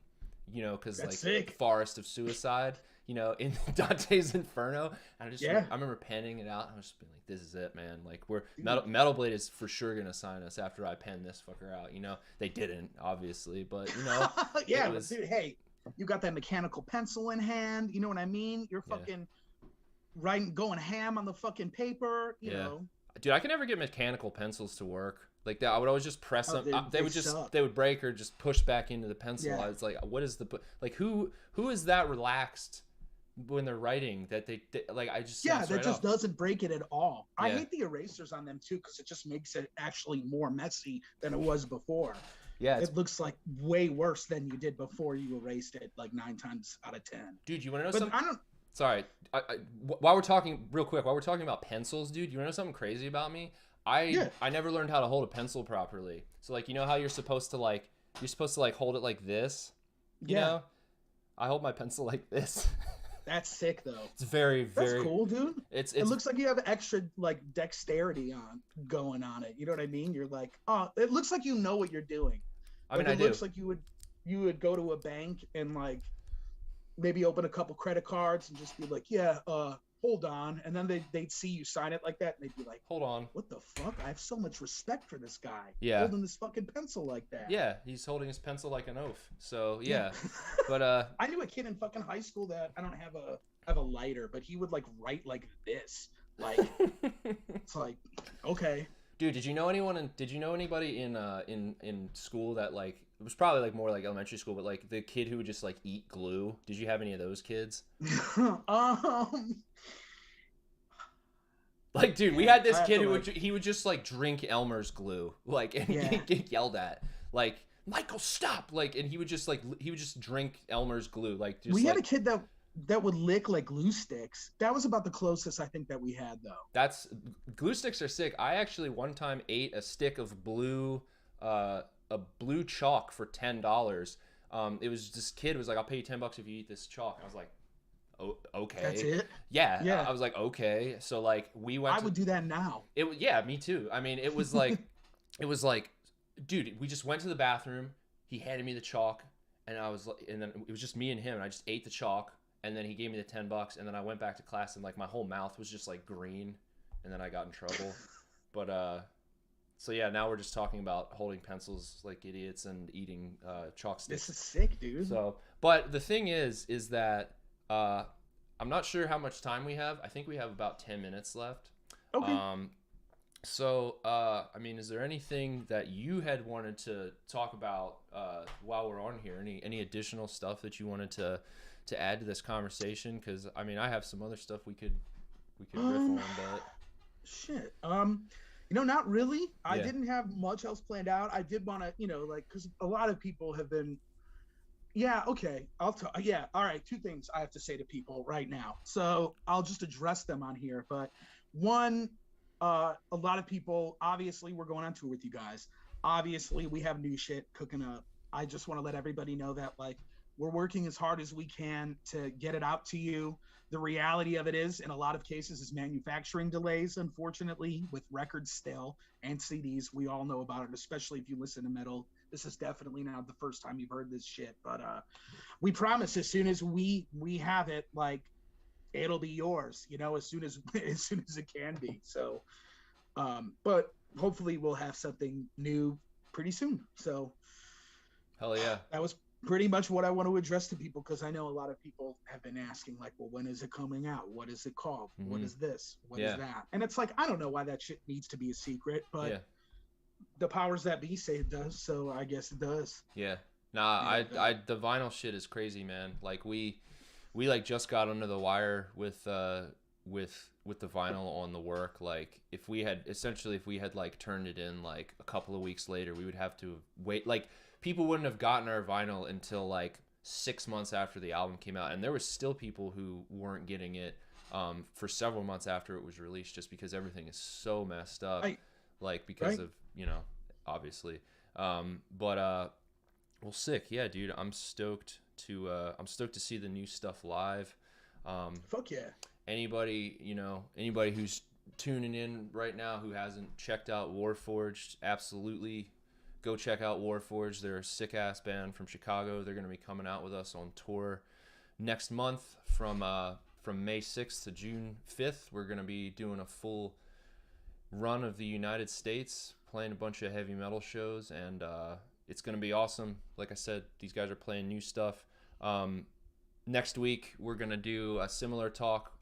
because like sick. Forest of Suicide, in Dante's Inferno. And I remember penning it out, and I was just being like, "This is it, man! Like Metal Blade is for sure gonna sign us after I pen this fucker out." They didn't, obviously, but yeah, but dude, hey, you got that mechanical pencil in hand. You know what I mean? You're fucking going ham on the fucking paper. You know. Dude, I can never get mechanical pencils to work like that. I would always just press them. They would break or just push back into the pencil. Yeah. I was like, what is who is that relaxed when they're writing that they like? I just that just doesn't break it at all. I hate the erasers on them too because it just makes it actually more messy than it was before. Yeah, it looks like way worse than you did before you erased it, like 9 times out of 10. Dude, you want to know something? Sorry, while we're talking about pencils, dude, you want to know something crazy about me? I never learned how to hold a pencil properly. So like, how you're supposed to hold it like this? You know? I hold my pencil like this. That's sick though. It's very, very That's cool, dude. It looks like you have extra like dexterity going on it. You know what I mean? You're like, oh, it looks like you know what you're doing. It looks like you would go to a bank and like maybe open a couple credit cards and just be like, hold on. And then they'd see you sign it like that. And they'd be like, hold on. What the fuck? I have so much respect for this guy. Yeah. Holding this fucking pencil like that. Yeah. He's holding his pencil like an oaf. So yeah. But I knew a kid in fucking high school that I don't have a lighter, but he would like write like this. Like it's like, okay. Dude, did you know anybody in school that like, it was probably like more like elementary school, but like the kid who would just like eat glue? Did you have any of those kids? Like, dude, we had this kid who would just like drink Elmer's glue, like, and get yelled at, like, Michael, stop, like, and he would just drink Elmer's glue, like. We had a kid that would lick like glue sticks. That was about the closest I think that we had though. Glue sticks are sick. I actually one time ate a stick of blue chalk for $10. It was this kid was like, I'll pay you $10 if you eat this chalk. I was like, oh, okay. That's it? Yeah. I was like, okay. So like we went. I would do that now. Me too. I mean, it was like, dude, we just went to the bathroom. He handed me the chalk, and then it was just me and him, and I just ate the chalk. And then he gave me the $10, and then I went back to class, and like my whole mouth was just like green, and then I got in trouble. But so yeah, now we're just talking about holding pencils like idiots and eating chalk sticks. This is sick, dude. So, but the thing is that I'm not sure how much time we have. I think we have about 10 minutes left. Okay. So I mean, is there anything that you had wanted to talk about while we're on here? Any additional stuff that you wanted to add to this conversation? Because I mean, I have some other stuff we could riff on, but shit. Not really. I didn't have much else planned out. I did want to, like, because a lot of people have been. Yeah. Okay. I'll talk. Yeah. All right. 2 things I have to say to people right now. So I'll just address them on here. But one, a lot of people. Obviously, we're going on tour with you guys. Obviously, we have new shit cooking up. I just want to let everybody know that, like, We're working as hard as we can to get it out to you. The reality of it is, in a lot of cases, is manufacturing delays, unfortunately, with records still and CDs. We all know about it, especially if you listen to metal. This is definitely not the first time you've heard this shit. But we promise as soon as we have it, like, it'll be yours, as soon as it can be. So, but hopefully we'll have something new pretty soon. So, hell yeah. That was pretty much what I want to address to people, because I know a lot of people have been asking, like, well, when is it coming out? What is it called? What is this? What is that? And it's like, I don't know why that shit needs to be a secret, but the powers that be say it does, so I guess it does. Yeah. Nah, the vinyl shit is crazy, man. Like we like just got under the wire with the vinyl on the work. Like if we had like turned it in like a couple of weeks later, we would have to wait. Like people wouldn't have gotten our vinyl until like 6 months after the album came out, and there was still people who weren't getting it for several months after it was released, just because everything is so messed up. Like because of, obviously. Well, sick. Yeah, dude, I'm stoked to see the new stuff live. Fuck yeah. Anybody who's tuning in right now who hasn't checked out Warforged, absolutely go check out Warforged. They're a sick ass band from Chicago. They're going to be coming out with us on tour next month from May 6th to June 5th. We're going to be doing a full run of the United States, playing a bunch of heavy metal shows, and it's going to be awesome. Like I said, these guys are playing new stuff. Next week, we're going to do a similar talk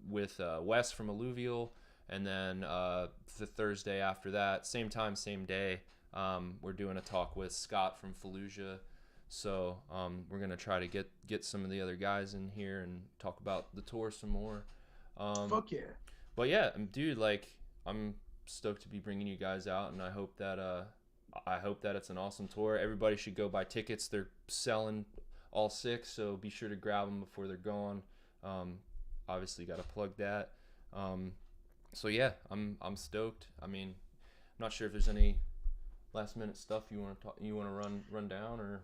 with Wes from Alluvial, and then the Thursday after that, same time, same day, we're doing a talk with Scott from Fallujah. So we're going to try to get some of the other guys in here and talk about the tour some more. Fuck yeah. But yeah, dude, like, I'm stoked to be bringing you guys out, and I hope that it's an awesome tour. Everybody should go buy tickets. They're selling all 6, so be sure to grab them before they're gone. Obviously got to plug that. So yeah, I'm stoked. I mean, I'm not sure if there's any last minute stuff you want to run down, or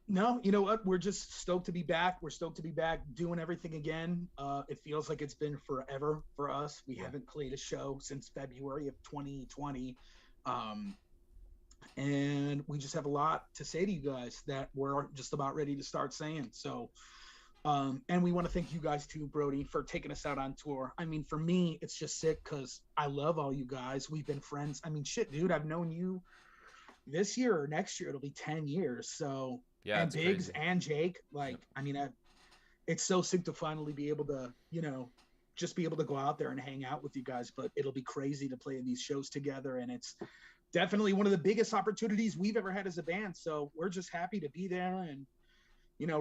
no. You know what, we're just stoked to be back. We're stoked to be back doing everything again. It feels like it's been forever for us. We haven't played a show since February of 2020. And we just have a lot to say to you guys that we're just about ready to start saying. So, and we want to thank you guys too, Brody, for taking us out on tour. I mean, for me, it's just sick because I love all you guys. We've been friends. I mean, shit, dude, I've known you this year or next year. It'll be 10 years. So, yeah, and Biggs crazy. and Jake, like, I mean, it's so sick to finally be able to, just be able to go out there and hang out with you guys. But it'll be crazy to play these shows together. And it's definitely one of the biggest opportunities we've ever had as a band. So we're just happy to be there and,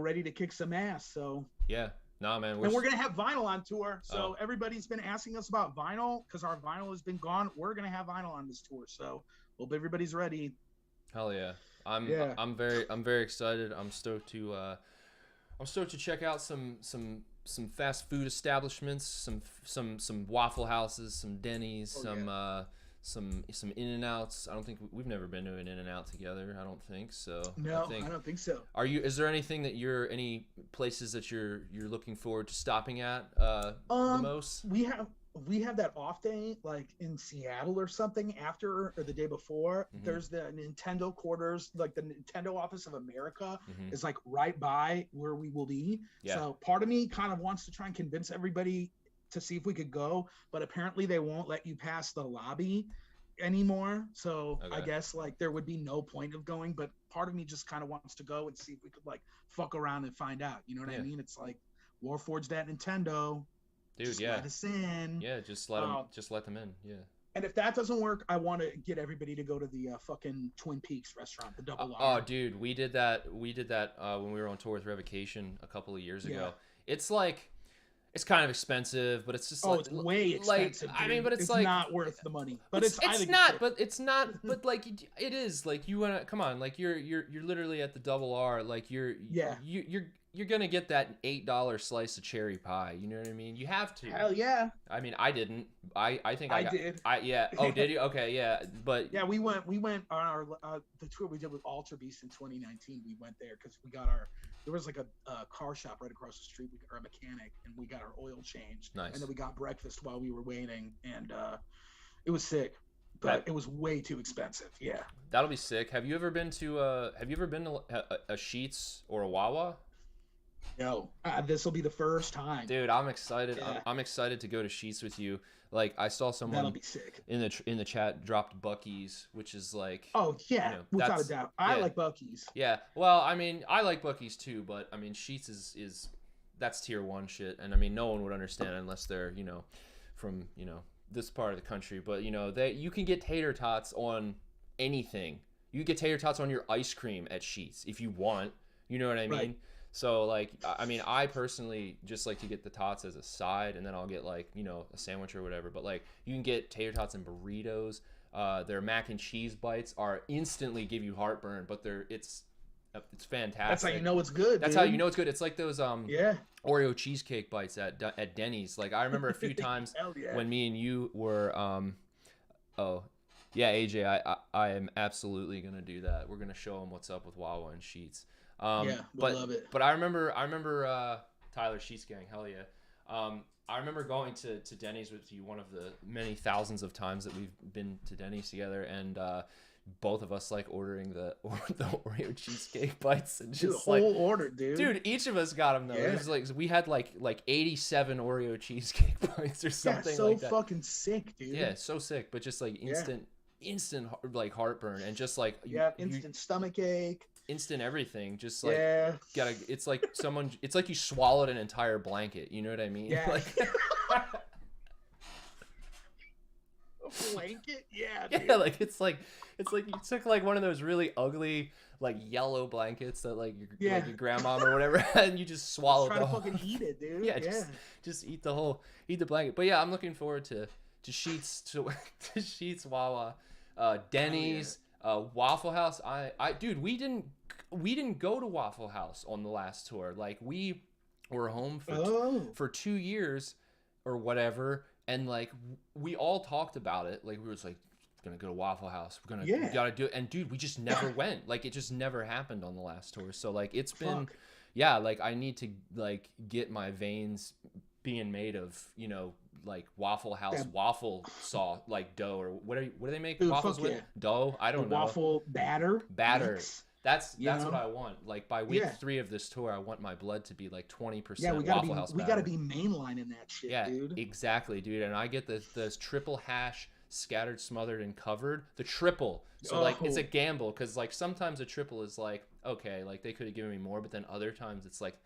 ready to kick some ass. So yeah, nah, man. We're going to have vinyl on tour. So everybody's been asking us about vinyl because our vinyl has been gone. We're going to have vinyl on this tour. So hope everybody's ready. Hell yeah. I'm very excited. I'm stoked to check out some fast food establishments, some Waffle Houses, some Denny's, some In-N-Outs. I don't think we've never been to an In-N-Out together. I don't think so. No, I don't think so. Is there anything that any places that you're looking forward to stopping at the most? We have that off day like in Seattle or something after or the day before. Mm-hmm. There's the Nintendo quarters, like the Nintendo Office of America is like right by where we will be. Yeah. So part of me kind of wants to try and convince everybody to see if we could go, but apparently they won't let you pass the lobby anymore. So I guess like there would be no point of going, but part of me just kind of wants to go and see if we could like fuck around and find out. You know what I mean? It's like Warforged at Nintendo. Dude, just let us in. Yeah, just let them in. Yeah. And if that doesn't work, I want to get everybody to go to the fucking Twin Peaks restaurant, the Double R. Oh, dude, we did that when we were on tour with Revocation a couple of years ago. It's like, it's kind of expensive, but it's just it's way expensive. Like, I mean, but it's like not worth the money. But it's not. But like it is. Like you wanna come on. Like you're literally at the Double R. Like you're you're gonna get that $8 slice of cherry pie. You know what I mean? You have to. Hell yeah. I mean, I didn't. I think I got, did. Yeah. Oh, did you? Okay, yeah. But yeah, we went on our the tour we did with Alter Beast in 2019. We went there because we got there was like a car shop right across the street, or a mechanic, and we got our oil changed. Nice. And then we got breakfast while we were waiting, and it was sick, but it was way too expensive. Yeah. That'll be sick. Have you ever been to a Sheetz or a Wawa? No, this will be the first time. Dude, I'm excited. Yeah. I'm excited to go to Sheetz with you. Like, I saw someone That'll be sick. in the chat dropped Buc-ee's, which is like, oh yeah, without a doubt. I like Buc-ee's. Yeah. Well, I mean, I like Buc-ee's too, but I mean, Sheetz is that's tier 1 shit, and I mean, no one would understand unless they're, from, this part of the country. But you can get tater tots on anything. You can get tater tots on your ice cream at Sheetz if you want. You know what I mean? Right. So, like, I mean, I personally just like to get the tots as a side, and then I'll get, like, a sandwich or whatever. But, like, you can get tater tots and burritos. Their mac and cheese bites are instantly give you heartburn, but it's fantastic. That's how you know it's good. That's dude. how you know it's good. It's like those yeah. Oreo cheesecake bites at Denny's. Like, I remember a few times when me and you were yeah, AJ, I am absolutely gonna do that. We're gonna show them what's up with Wawa and Sheetz. Yeah, we love it. But I remember Tyler Sheetz gang, hell yeah. I remember going to Denny's with you one of the many thousands of times that we've been to Denny's together, and both of us like ordering the Oreo cheesecake bites and just the whole order, dude. Dude, each of us got them though. Yeah. It was like we had like 87 Oreo cheesecake bites or something. Yeah, so like that. Fucking sick, dude. Yeah, so sick, but just like instant like heartburn and just like instant stomach ache. Instant everything, just like it's like it's like you swallowed an entire blanket, you know what I mean? Yeah. Like, a blanket? Yeah, dude. Yeah, like it's like you took like one of those really ugly like yellow blankets that like your grandma or whatever, and you just swallowed the whole. Try to fucking eat it, dude. Yeah, just eat the blanket. But yeah, I'm looking forward to Sheetz to Sheetz, Wawa, Denny's. Waffle House. Dude, we didn't go to Waffle House on the last tour. Like, we were home for 2 years or whatever, and like we all talked about it. Like, we were just like, gonna go to Waffle House. We gotta do it. And dude, we just never went. Like, it just never happened on the last tour. So like, it's been like I need to like get my veins being made of like Waffle House waffle sauce, like dough, or what do they make waffles with? Dough? I don't know. Waffle batter. Mix. That's what I want. Like, by week 3 of this tour, I want my blood to be like 20% Waffle House batter. We gotta be mainlining that shit, dude. Yeah, exactly, dude. And I get the triple hash, scattered, smothered, and covered. The triple. So like, it's a gamble, because like sometimes a triple is like, okay, like they could have given me more, but then other times it's like,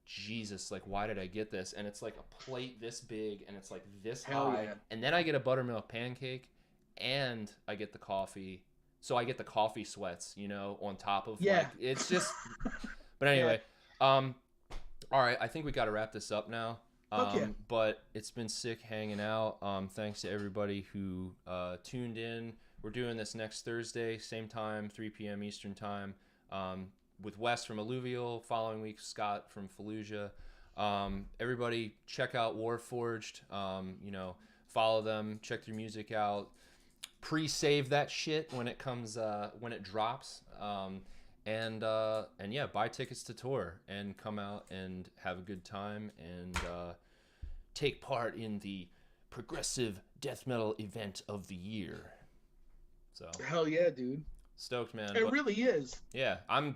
Jesus, like, why did I get this? And it's like a plate this big, and it's like this high, and then I get a buttermilk pancake, and I get the coffee, so I get the coffee sweats, on top of like, it's just. But anyway, all right, I think we got to wrap this up now. But it's been sick hanging out. Thanks to everybody who tuned in. We're doing this next Thursday, same time, 3 p.m. Eastern time. With Wes from Alluvial, following week Scott from Fallujah. Everybody check out Warforged. Follow them, check their music out, pre-save that shit when it comes when it drops. And yeah, buy tickets to tour and come out and have a good time and take part in the progressive death metal event of the year. So hell yeah, dude. Stoked, man. It really is. Yeah, I'm